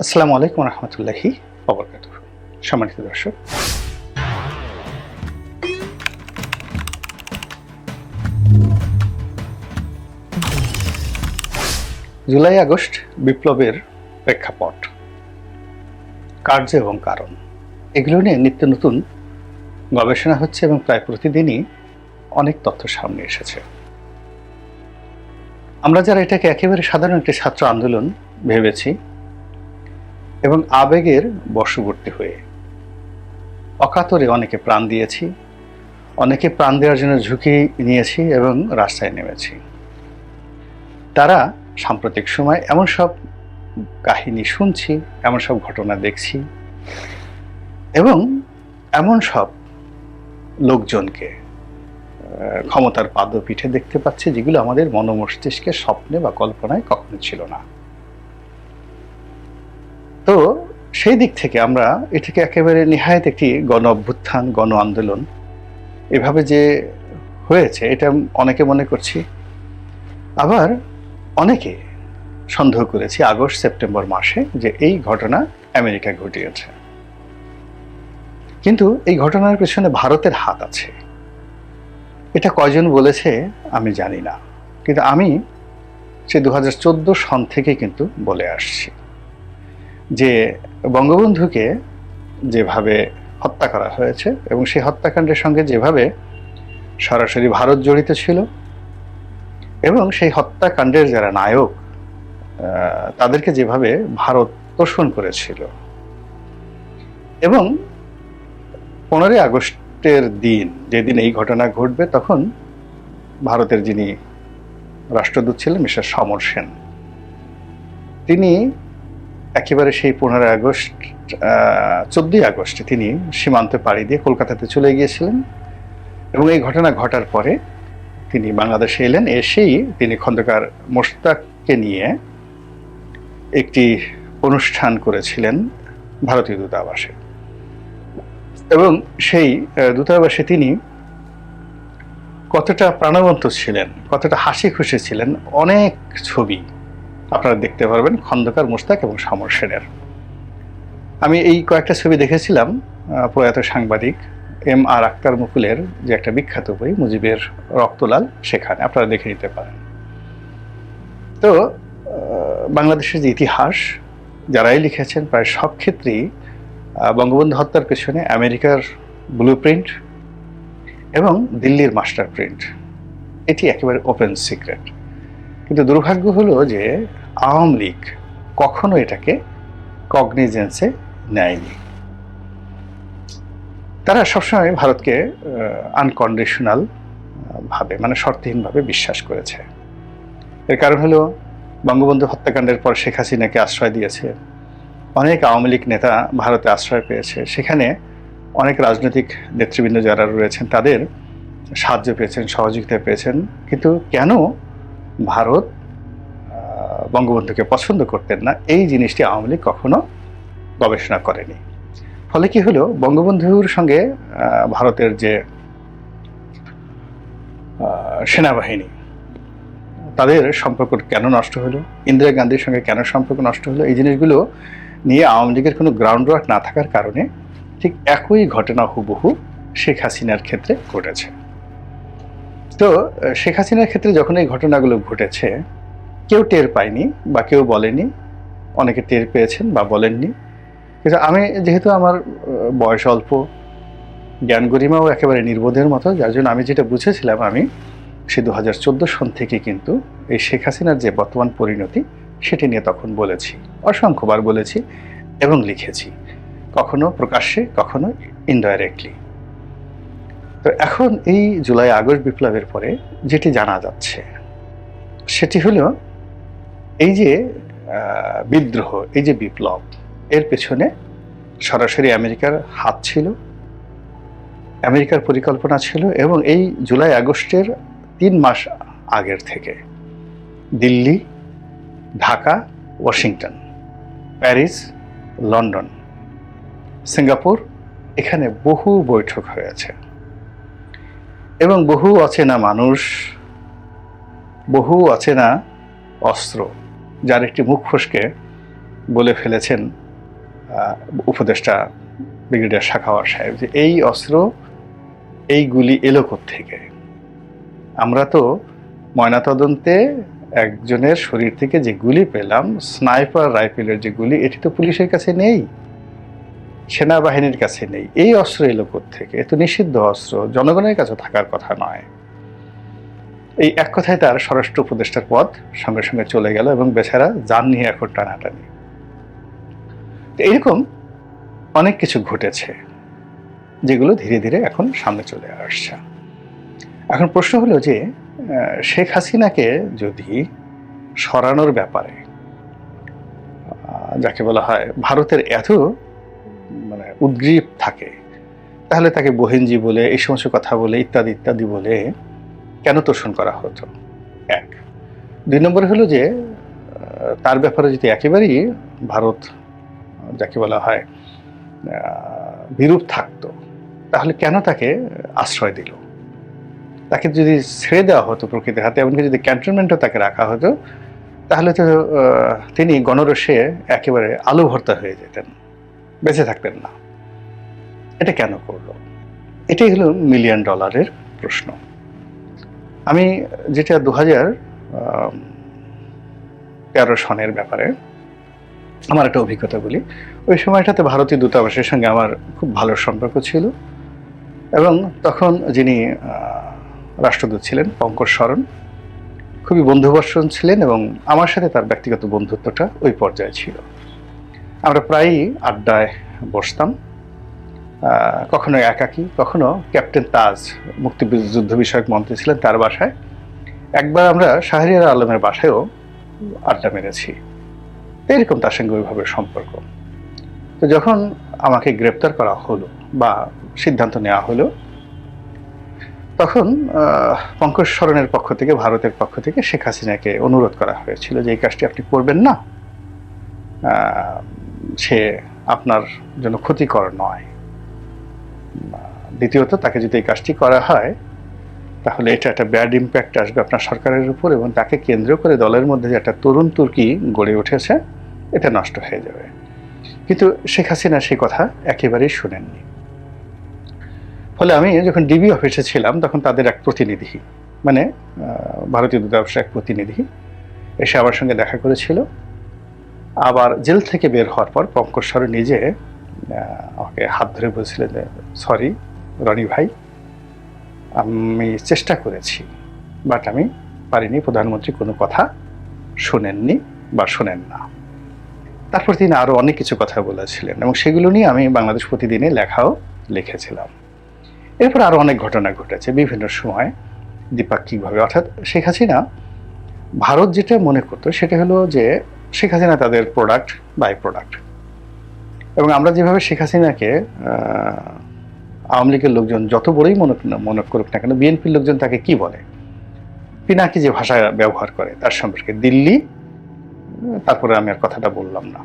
আসসালামু আলাইকুম রহমতুল্লাহি ওয়া বারাকাতুহু। সম্মানিত দর্শক, জুলাই আগস্ট বিপ্লবের প্রেক্ষাপট, কার্য এবং কারণ, এগুলো নিয়ে নিত্য নতুন গবেষণা হচ্ছে এবং প্রায় প্রতিদিনই অনেক তথ্য সামনে এসেছে। আমরা যারা এটাকে একেবারে সাধারণ একটি ছাত্র আন্দোলন ভেবেছি এবং আবেগের বশবর্তী হয়ে অকাতরে অনেকে প্রাণ দিয়েছি, অনেকে প্রাণ দেওয়ার জন্য ঝুঁকি নিয়েছি এবং রাস্তায় নেমেছি, তারা সাম্প্রতিক সময় এমন সব কাহিনী শুনছি, এমন সব ঘটনা দেখছি এবং এমন সব লোকজনকে ক্ষমতার পাদপীঠে দেখতে পাচ্ছি যেগুলো আমাদের মনোমস্তিষ্কে স্বপ্নে বা কল্পনায় কখনো ছিল না। তো সেই দিক থেকে আমরা এটাকে একেবারে নিহায়ত একটি গণ অভ্যুত্থান, গণ আন্দোলন এভাবে যে হয়েছে এটা অনেকে মনে করছি, আবার অনেকে সন্দেহ করেছি আগস্ট সেপ্টেম্বর মাসে যে এই ঘটনা আমেরিকা ঘটিয়েছে। কিন্তু এই ঘটনার পেছনে ভারতের হাত আছে, এটা কয়জন বলেছে আমি জানি না, কিন্তু আমি সে 2014 সন থেকে কিন্তু বলে আসছি যে বঙ্গবন্ধুকে যেভাবে হত্যা করা হয়েছে এবং সেই হত্যাকাণ্ডের সঙ্গে যেভাবে সরাসরি ভারত জড়িত ছিল এবং সেই হত্যাকাণ্ডের যারা নায়ক তাদেরকে যেভাবে ভারত তোষণ করেছিল এবং 15 আগস্টের দিন যেদিন এই ঘটনা ঘটবে তখন ভারতের যিনি রাষ্ট্রদূত ছিলেন মিস্টার সমর সেন, তিনি একেবারে সেই 15 আগস্ট 14 আগস্টে তিনি সীমান্তে পাড়ি দিয়ে কলকাতাতে চলে গিয়েছিলেন এবং এই ঘটনা ঘটার পরে তিনি বাংলাদেশে এলেন। এসেই তিনি খন্দকার মোশতাককে নিয়ে একটি অনুষ্ঠান করেছিলেন ভারতীয় দূতাবাসে এবং সেই দূতাবাসে তিনি কতটা প্রাণবন্ত ছিলেন, কতটা হাসি খুশি ছিলেন, অনেক ছবি আপনারা দেখতে পারবেন খন্দকার মোশতাক এবং সমর সেনের। আমি এই কয়েকটা ছবি দেখেছিলাম প্রয়াত সাংবাদিক M.R. আক্তার মুকুলের যে একটা বিখ্যাত বই মুজিবের রক্তলাল, সেখানে আপনারা দেখে নিতে পারেন। তো বাংলাদেশের যে ইতিহাস যারাই লিখেছেন প্রায় সব ক্ষেত্রেই বঙ্গবন্ধু হত্যার পেছনে আমেরিকার ব্লু প্রিন্ট এবং দিল্লির মাস্টার প্রিন্ট, এটি একেবারে ওপেন সিক্রেট। কিন্তু দুর্ভাগ্য হলো যে আওয়ামী লীগ কখনো এটাকে কগনিজেন্সে নেয়নি। তারা সবসময় ভারতকে আনকন্ডিশনাল ভাবে, মানে শর্তহীনভাবে বিশ্বাস করেছে। এর কারণ হলো বঙ্গবন্ধু হত্যাকাণ্ডের পর শেখ হাসিনাকে আশ্রয় দিয়েছে, অনেক আওয়ামী লীগ নেতা ভারতে আশ্রয় পেয়েছে, সেখানে অনেক রাজনৈতিক নেতৃবৃন্দ যারা রয়েছেন তাদের সাহায্য পেয়েছেন, সহযোগিতা পেয়েছেন। কিন্তু কেন ভারত বঙ্গবন্ধুকে পছন্দ করতেন না, এই জিনিসটি আওয়ামী লীগ কখনো গবেষণা করেনি। ফলে কি হলো, বঙ্গবন্ধুর সঙ্গে ভারতের যে সেনাবাহিনী তাদের সম্পর্ক কেন নষ্ট হলো, ইন্দিরা গান্ধীর সঙ্গে কেন সম্পর্ক নষ্ট হলো, এই জিনিসগুলো নিয়ে আওয়ামী লীগের কোনো গ্রাউন্ড ওয়ার্ক না থাকার কারণে ঠিক একই ঘটনা হুবহু শেখ হাসিনার ক্ষেত্রে ঘটেছে। তো শেখ হাসিনার ক্ষেত্রে যখন এই ঘটনাগুলো ঘটেছে কেউ টের পায়নি বা কেউ বলেনি, অনেকে টের পেয়েছেন বা বলেননি। কিন্তু আমি যেহেতু আমার বয়স অল্প, জ্ঞান গরিমাও একেবারে নির্বোধের মতো, যার জন্য আমি যেটা বুঝেছিলাম আমি সে 2014 সন থেকে কিন্তু এই শেখ হাসিনার যে বর্তমান পরিণতি সেটি নিয়ে তখন বলেছি, অসংখ্যবার বলেছি এবং লিখেছি, কখনো প্রকাশ্যে কখনো ইনডাইরেক্টলি। তো এখন এই জুলাই আগস্ট বিপ্লবের পরে যেটি জানা যাচ্ছে সেটি হলো এই যে বিদ্রোহ, এই যে বিপ্লব, এর পেছনে সরাসরি আমেরিকার হাত ছিল, আমেরিকার পরিকল্পনা ছিল এবং এই জুলাই আগস্টের 3 মাস আগের থেকে Delhi, Dhaka, Washington, Paris, London, Singapore, এখানে বহু বৈঠক হয়েছে এবং বহু অচেনা মানুষ, বহু অচেনা অস্ত্র, যার একটি মুখ ফসকে বলে ফেলেছেন উপদেষ্টা ব্রিগেডিয়ার সাখাওয়াত সাহেব যে এই অস্ত্র এই গুলি এলো থেকে। আমরা তো ময়নাতদন্তে একজনের শরীর থেকে যে গুলি পেলাম, স্নাইপার রাইফেলের যে গুলি, এটি তো পুলিশের কাছে নেই, সেনাবাহিনীর কাছে নেই। এই অস্ত্র এলো থেকে? এ তো নিষিদ্ধ অস্ত্র, জনগণের কাছে থাকার কথা নয়। এই এক কথায় তার স্বরাষ্ট্র উপদেষ্টার পদ সঙ্গে সঙ্গে চলে গেল এবং বেচারা যান নিয়ে এখন টানাটানি। এইরকম অনেক কিছু ঘটেছে যেগুলো ধীরে ধীরে এখন সামনে চলে আসছে। এখন প্রশ্ন হলো যে শেখ হাসিনাকে যদি সরানোর ব্যাপারে, যাকে বলা হয় ভারতের এত উদ্গ্রীব থাকে, তাহলে তাকে বহিনজি বলে, এই সমস্ত কথা বলে, ইত্যাদি ইত্যাদি বলে কেন তোষণ করা হতো? এক। দুই নম্বরে হলো যে তার ব্যাপারে যদি একেবারেই ভারত, যাকে বলা হয় বিরূপ থাকতো, তাহলে কেন তাকে আশ্রয় দিল? তাকে যদি ছেড়ে দেওয়া হতো প্রকৃতির হাতে, এমনকি যদি ক্যান্টনমেন্টও তাকে রাখা হতো, তাহলে তো তিনি গণরসে একেবারে আলু ভর্তা হয়ে যেতেন, বেঁচে থাকতেন না। এটা কেন করলো? এটাই হলো $1,000,000 প্রশ্ন। আমি যেটা 2013 সনের ব্যাপারে আমার একটা অভিজ্ঞতা বলি। ওই সময়টাতে ভারতীয় দূতাবাসের সঙ্গে আমার খুব ভালো সম্পর্ক ছিল এবং তখন যিনি রাষ্ট্রদূত ছিলেন পঙ্কজ শরণ খুবই বন্ধুবর্ষণ ছিলেন এবং আমার সাথে তার ব্যক্তিগত বন্ধুত্বটা ওই পর্যায়ে ছিল। আমরা প্রায়ই আড্ডায় বসতাম, কখনো একাকী, কখনো ক্যাপ্টেন তাজ মুক্তিযুদ্ধ বিষয়ক মন্ত্রী ছিলেন, তার বাসায়। একবার আমরা শাহরিয়ার আলমের বাসায়ও আড্ডা মেরেছি। এরকম তার সঙ্গে ওইভাবে সম্পর্ক। তো যখন আমাকে গ্রেপ্তার করা হলো বা সিদ্ধান্ত নেওয়া হলো, তখন পঙ্কজ শরণের পক্ষ থেকে, ভারতের পক্ষ থেকে শেখ হাসিনাকে অনুরোধ করা হয়েছিল যে এই কাজটি আপনি করবেন না, সে আপনার জন্য ক্ষতিকর নয়। দ্বিতীয়ত, তাকে যদি এই কাজটি করা হয় তাহলে এটা একটা ব্যাড ইম্প্যাক্ট আসবে আপনার সরকারের উপর এবং তাকে কেন্দ্র করে দলের মধ্যে যে একটা তরুণ তুর্কি গড়ে উঠেছে, এটা নষ্ট হয়ে যাবে। কিন্তু শেখ হাসিনা সেই কথা একেবারেই শুনেননি। ফলে আমি যখন ডিবি অফিসে ছিলাম তখন তাদের এক প্রতিনিধি, মানে ভারতীয় দূতাবাসের এক প্রতিনিধি এসে আমার সঙ্গে দেখা করেছিল। আবার জেল থেকে বের হওয়ার পর পঙ্কজ শরণ নিজে আমাকে হাত ধরে বলছিলেন যে সরি রনি ভাই, আমি চেষ্টা করেছি বাট আমি পারিনি, প্রধানমন্ত্রী কোনো কথা শোনেননি বা শোনেন না। তারপর তিনি আরও অনেক কিছু কথা বলেছিলেন এবং সেগুলো নিয়ে আমি বাংলাদেশ প্রতিদিনে লেখাও লিখেছিলাম। এরপর আরও অনেক ঘটনা ঘটেছে বিভিন্ন সময় দ্বিপাক্ষিকভাবে। অর্থাৎ শেখ হাসিনা ভারত যেটা মনে করতো সেটা হলো যে শেখ হাসিনা তাদের প্রোডাক্ট, বাই প্রোডাক্ট। এবং আমরা যেভাবে শেখ হাসিনাকে আওয়ামী লীগের লোকজন যত বড়ই মনে করুক না কেন, বিএনপির লোকজন তাকে কি বলে, পিনাকি যে ভাষা ব্যবহার করে তার সম্পর্কে, দিল্লি, তারপরে আমি আর কথাটা বললাম না,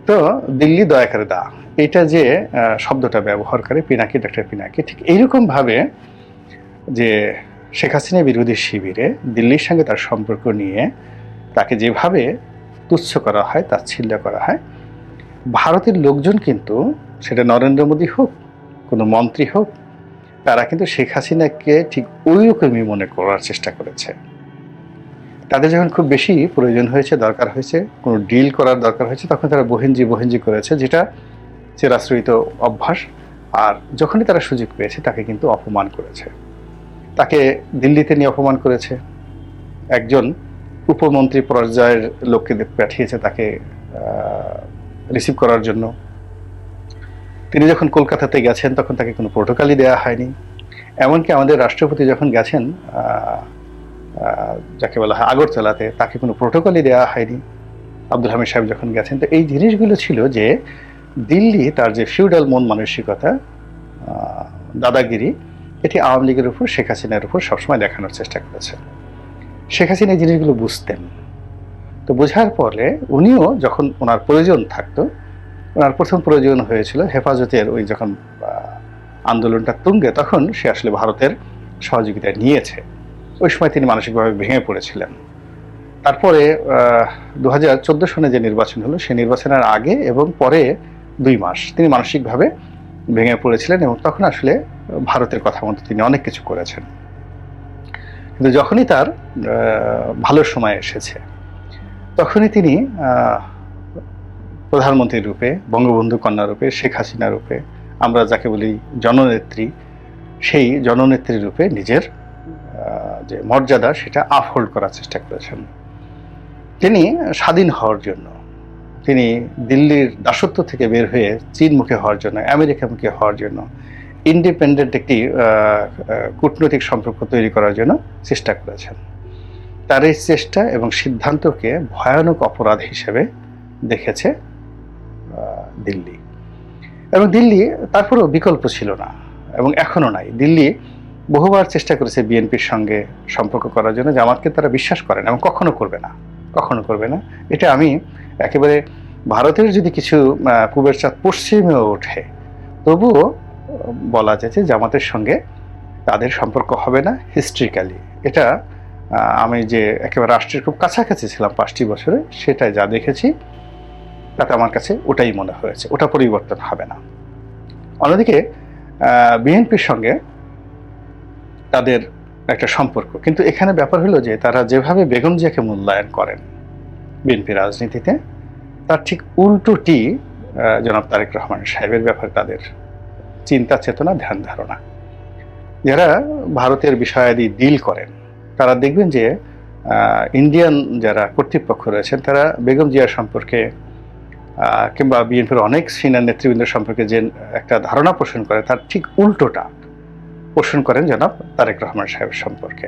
তো দিল্লি দয়া করে দা, এটা যে শব্দটা ব্যবহার করে পিনাকি, ডক্টর পিনাকি, ঠিক এইরকম ভাবে যে শেখ হাসিনা বিরোধী শিবিরে দিল্লির সঙ্গে তার সম্পর্ক নিয়ে তাকে যেভাবে তুচ্ছ করা হয়, তাচ্ছিল্য করা হয়, ভারতের লোকজন কিন্তু সেটা নরেন্দ্র মোদী হোক, কোনো মন্ত্রী হোক, তারা কিন্তু শেখ হাসিনাকে ঠিক ওই রকমই মনে করার চেষ্টা করেছে। তাদের যখন খুব বেশি প্রয়োজন হয়েছে, দরকার হয়েছে, কোনো ডিল করার দরকার হয়েছে, তখন তারা বহিঞ্জি করেছে, যেটা চিরাশ্রিত অভ্যাস। আর যখনই তারা সুযোগ পেয়েছে তাকে কিন্তু অপমান করেছে। তাকে দিল্লিতে নিয়ে অপমান করেছে, একজন উপমন্ত্রী পর্যায়ের লোককে পাঠিয়েছে তাকে রিসিভ করার জন্য। তিনি যখন কলকাতাতে গেছেন তখন তাকে কোনো প্রোটোকলই দেওয়া হয়নি। এমনকি আমাদের রাষ্ট্রপতি যখন গেছেন যাকে বলা হয় আগরতলাতে, তাকে কোনো প্রোটোকলই দেওয়া হয়নি। আব্দুল হামিদ সাহেব যখন গেছেন, তো এই জিনিসগুলো ছিল যে দিল্লি তার যে ফিউডাল মন মানসিকতা, দাদাগিরি, এটি আওয়ামী লীগের উপর, শেখ হাসিনার উপর সবসময় দেখানোর চেষ্টা করেছে। শেখ হাসিনা এই জিনিসগুলো বুঝতেন। তো বোঝার পরে উনিও যখন ওনার প্রয়োজন থাকতো, ওনার প্রথম প্রয়োজন হয়েছিল হেফাজতের ওই যখন আন্দোলনটা তুঙ্গে, তখন সে আসলে ভারতের সহযোগিতা নিয়েছে। ওই সময় তিনি মানসিকভাবে ভেঙে পড়েছিলেন। তারপরে 2014 সনে যে নির্বাচন হলো, সেই নির্বাচনের আগে এবং পরে 2 মাস তিনি মানসিকভাবে ভেঙে পড়েছিলেন এবং তখন আসলে ভারতের কথা মতো তিনি অনেক কিছু করেছেন। কিন্তু যখনই তার ভালো সময় এসেছে, তখনই তিনি প্রধানমন্ত্রী রূপে, বঙ্গবন্ধু কন্যা রূপে, শেখ হাসিনা রূপে, আমরা যাকে বলি জননেত্রী, সেই জননেত্রী রূপে নিজের যে মর্যাদা সেটা আপহোল্ড করার চেষ্টা করেছেন। তিনি স্বাধীন হওয়ার জন্য, তিনি দিল্লির দাসত্ব থেকে বের হয়ে চীনমুখী হওয়ার জন্য, আমেরিকামুখী হওয়ার জন্য, ইন্ডিপেন্ডেন্ট একটি কূটনৈতিক সম্পর্ক তৈরি করার জন্য চেষ্টা করেছেন। তার এই চেষ্টা এবং সিদ্ধান্তকে ভয়ানক অপরাধ হিসেবে দেখেছে দিল্লি। এবং দিল্লি তারপরেও বিকল্প ছিল না এবং এখনো নাই। দিল্লি বহুবার চেষ্টা করেছে বিএনপির সঙ্গে সম্পর্ক করার জন্য, জামাতকে তারা বিশ্বাস করেন এবং কখনো করবে না, কখনো করবে না। এটা আমি একেবারে ভারতের যদি কিছু পূবের চাঁদ পশ্চিমে ওঠে, তবুও বলা যায় যে জামাতের সঙ্গে তাদের সম্পর্ক হবে না হিস্ট্রিক্যালি। এটা আমি যে একেবারে রাষ্ট্রের খুব কাছাকাছি ছিলাম 5টি বছরে, সেটাই যা দেখেছি তাতে আমার কাছে ওটাই মনে হয়েছে, ওটা পরিবর্তন হবে না। অন্যদিকে বিএনপির সঙ্গে তাদের একটা সম্পর্ক, কিন্তু এখানে ব্যাপার হলো যে তারা যেভাবে বেগম জিয়াকে মূল্যায়ন করেন বিএনপি রাজনীতিতে, তার ঠিক উল্টোটি জনাব তারেক রহমান সাহেবের ব্যাপারে তাদের চিন্তা চেতনা, ধ্যান ধারণা। যারা ভারতের বিষয়াদি ডিল করেন, তারা দেখবেন যে ইন্ডিয়ান যারা কর্তৃপক্ষ রয়েছেন, তারা বেগম জিয়া সম্পর্কে কিংবা বিএনপির অনেক সিনিয়র নেতৃবৃন্দ সম্পর্কে যে একটা ধারণা পোষণ করে, তার ঠিক উল্টোটা পোষণ করেন জনাব তারেক রহমান সাহেবের সম্পর্কে।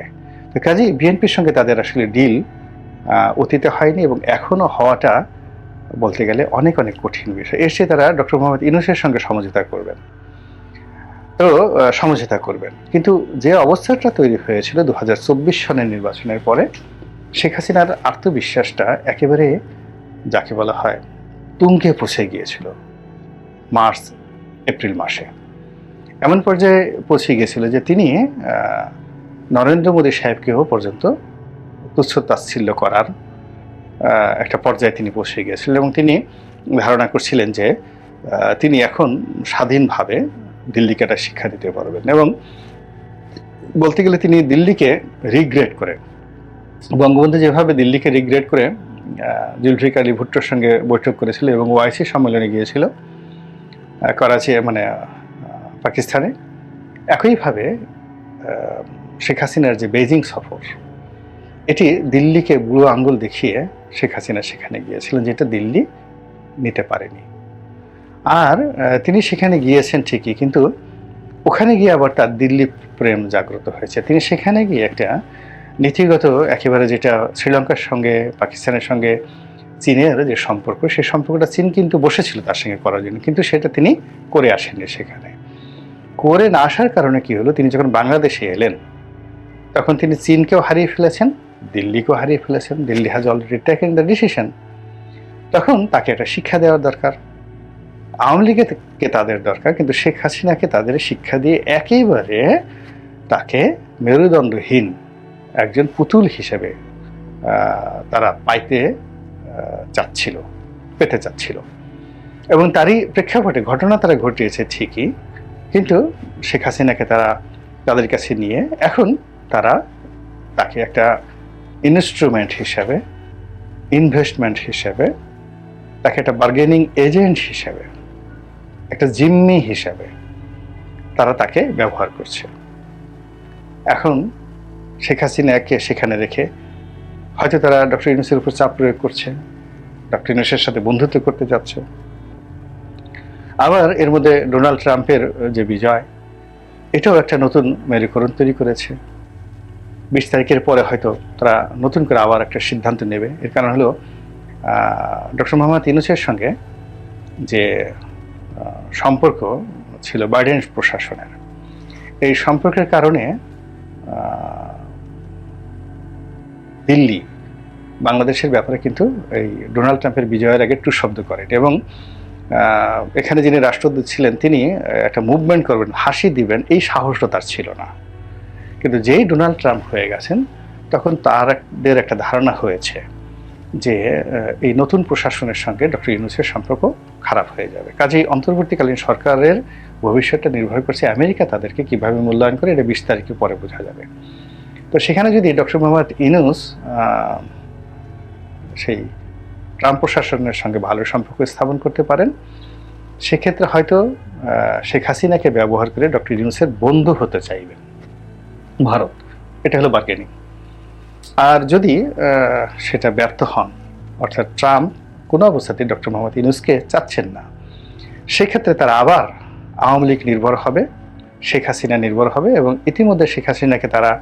তো কাজেই বিএনপির সঙ্গে তাদের আসলে ডিল অতীতে হয়নি এবং এখনো হওয়াটা বলতে গেলে অনেক অনেক কঠিন বিষয়। এসে তারা ডক্টর মোহাম্মদ ইউনূসের সঙ্গে সমঝোতা করবেন, তো সমঝোতা করবেন, কিন্তু যে অবস্থাটা তৈরি হয়েছিল 2024 সনের নির্বাচনের পরে, শেখ হাসিনার আত্মবিশ্বাসটা একেবারে যাকে বলা হয় তুঙ্গে পৌঁছে গিয়েছিল মার্চ এপ্রিল মাসে। এমন পর্যায়ে পৌঁছে গিয়েছিল যে তিনি নরেন্দ্র মোদী সাহেবকেও পর্যন্ত তুচ্ছ তাচ্ছিল্য করার একটা পর্যায়ে তিনি পৌঁছে গিয়েছিলেন এবং তিনি ধারণা করছিলেন যে তিনি এখন স্বাধীনভাবে দিল্লিকে একটা শিক্ষা দিতে পারবেন। এবং বলতে গেলে তিনি দিল্লিকে রিগ্রেট করে, বঙ্গবন্ধু যেভাবে দিল্লিকে রিগ্রেট করে জুলফিকার আলী ভুট্টোর সঙ্গে বৈঠক করেছিল এবং ওআইসি সম্মেলনে গিয়েছিল করাচি, মানে পাকিস্তানে, একইভাবে শেখ হাসিনার যে বেইজিং সফর, এটি দিল্লিকে বুড়ো আঙ্গুল দেখিয়ে শেখ হাসিনা সেখানে গিয়েছিলেন, যেটা দিল্লি নিতে পারেনি। আর তিনি সেখানে গিয়েছেন ঠিকই, কিন্তু ওখানে গিয়ে আবার তার দিল্লি প্রেম জাগ্রত হয়েছে। তিনি সেখানে গিয়ে একটা নীতিগত একেবারে, যেটা শ্রীলঙ্কার সঙ্গে পাকিস্তানের সঙ্গে চীনের যে সম্পর্ক, সেই সম্পর্কটা চীন কিন্তু বসেছিল তার সঙ্গে করার জন্য, কিন্তু সেটা তিনি করে আসেননি। সেখানে করে না আসার কারণে কি হলো, তিনি যখন বাংলাদেশে এলেন তখন তিনি চীনকেও হারিয়ে ফেলেছেন, দিল্লিকেও হারিয়ে ফেলেছেন। Delhi has already taken the decision. তখন তাকে একটা শিক্ষা দেওয়ার দরকার। আওয়ামী লীগকে তাদের দরকার, কিন্তু শেখ হাসিনাকে তাদের শিক্ষা দিয়ে একেবারে তাকে মেরুদণ্ডহীন একজন পুতুল হিসেবে তারা পেতে চাচ্ছিল। এবং তারই প্রেক্ষাপটে ঘটনা তারা ঘটিয়েছে ঠিকই, কিন্তু শেখ হাসিনাকে তারা তাদের কাছে নিয়ে এখন তারা তাকে একটা ইনস্ট্রুমেন্ট হিসাবে, ইনভেস্টমেন্ট হিসাবে, তাকে একটা বার্গেনিং এজেন্ট হিসাবে, একটা জিম্মি হিসাবে তারা তাকে ব্যবহার করছে। এখন শেখ হাসিনাকে সেখানে রেখে হয়তো তারা ডক্টর ইউনূসের উপর চাপ প্রয়োগ করছে, ডক্টর ইউনূসের সাথে বন্ধুত্ব করতে যাচ্ছে। আবার এর মধ্যে ডোনাল্ড ট্রাম্পের যে বিজয়, এটাও একটা নতুন মেরুকরণ তৈরি করেছে। 20 তারিখের পরে হয়তো তারা নতুন করে আবার একটা সিদ্ধান্ত নেবে। এর কারণ হলো ডক্টর মোহাম্মদ ইউনূসের সঙ্গে যে সম্পর্ক ছিল বাইডেন প্রশাসনের, এই সম্পর্কের কারণে দিল্লি বাংলাদেশের ব্যাপারে কিন্তু এই ডোনাল্ড ট্রাম্পের বিজয়ের আগে টু শব্দ করেন এবং এখানে যিনি রাষ্ট্রদূত ছিলেন তিনি একটা মুভমেন্ট করবেন, হাসি দিবেন, এই সাহসটা তার ছিল না। কিন্তু যেই ডোনাল্ড ট্রাম্প হয়ে গেছেন, তখন তাদের একটা ধারণা হয়েছে যে এই নতুন প্রশাসনের সঙ্গে ডক্টর ইউনূসের সম্পর্ক খারাপ হয়ে যাবে। কাজেই অন্তর্বর্তীকালীন সরকারের ভবিষ্যৎটা নির্ভর করছে আমেরিকা তাদেরকে কিভাবে মূল্যায়ন করে, এটা 20 তারিখে পরে বোঝা যাবে। তো সেখানে যদি ডক্টর মোহাম্মদ ইউনূস সেই ট্রাম্প প্রশাসনের সঙ্গে ভালো সম্পর্ক স্থাপন করতে পারেন, সেক্ষেত্রে হয়তো শেখ হাসিনাকে ব্যবহার করে ডক্টর ইউনূসের বন্ধু হতে চাইবেন ভারত। এটা হলো বার্গেনিং। আর যদি সেটা ব্যর্থ হন, অর্থাৎ ট্রাম্প কোনো অবস্থাতেই ডক্টর মোহাম্মদ ইউনূসকে চাচ্ছেন না, সেক্ষেত্রে তারা আবার আওয়ামী লীগ নির্ভর হবে, শেখ হাসিনা নির্ভর হবে, এবং ইতিমধ্যে শেখ হাসিনাকে তারা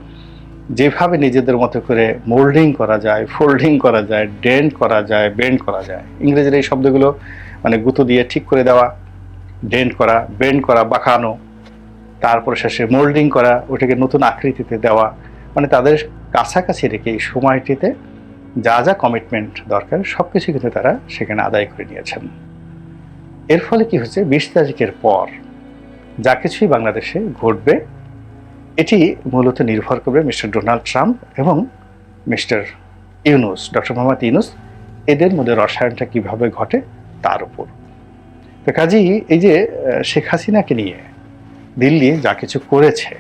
যেভাবে নিজেদের মতো করে মোল্ডিং করা যায়, ফোল্ডিং করা যায়, ডেন্ট করা যায়, বেন্ড করা যায়, ইংরেজির এই শব্দগুলো মানে গুঁতো দিয়ে ঠিক করে দেওয়া, ডেন্ট করা, বেন্ড করা, বাঁকানো, তারপরে শেষে মোল্ডিং করা, ওটাকে নতুন আকৃতিতে দেওয়া, মানে তাদের কাছাকাছি রেখে এই সময়টিতে যা যা কমিটমেন্ট দরকার সব কিছু কিন্তু তারা সেখানে আদায় করে নিয়েছেন। এর ফলে কি হচ্ছে, 20 তারিখের পর যা কিছুই বাংলাদেশে ঘটবে এটি মূলত নির্ভর করবে মিস্টার ডোনাল্ড ট্রাম্প এবং মিস্টার ইউনূস, ডক্টর মোহাম্মদ ইউনূস, এদের মধ্যে রসায়নটা কিভাবে ঘটে তার উপর। তো কাজেই এই যে শেখ হাসিনাকে নিয়ে দিল্লি যা কিছু করেছে,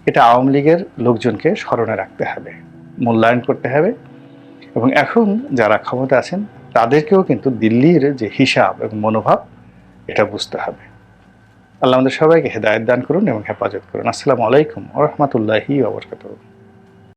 এটা আওয়ামী লীগের লোকজনকে স্মরণে রাখতে হবে, মূল্যায়ন করতে হবে, এবং এখন যারা ক্ষমতা আছেন তাদেরকেও কিন্তু দিল্লির যে হিসাব এবং মনোভাব এটা বুঝতে হবে। আল্লাহ আমাদের সবাইকে হেদায়েত দান করুন এবং হেফাজত করুন। আসসালামু আলাইকুম ওয়া রাহমাতুল্লাহি ওয়া বারাকাতুহু।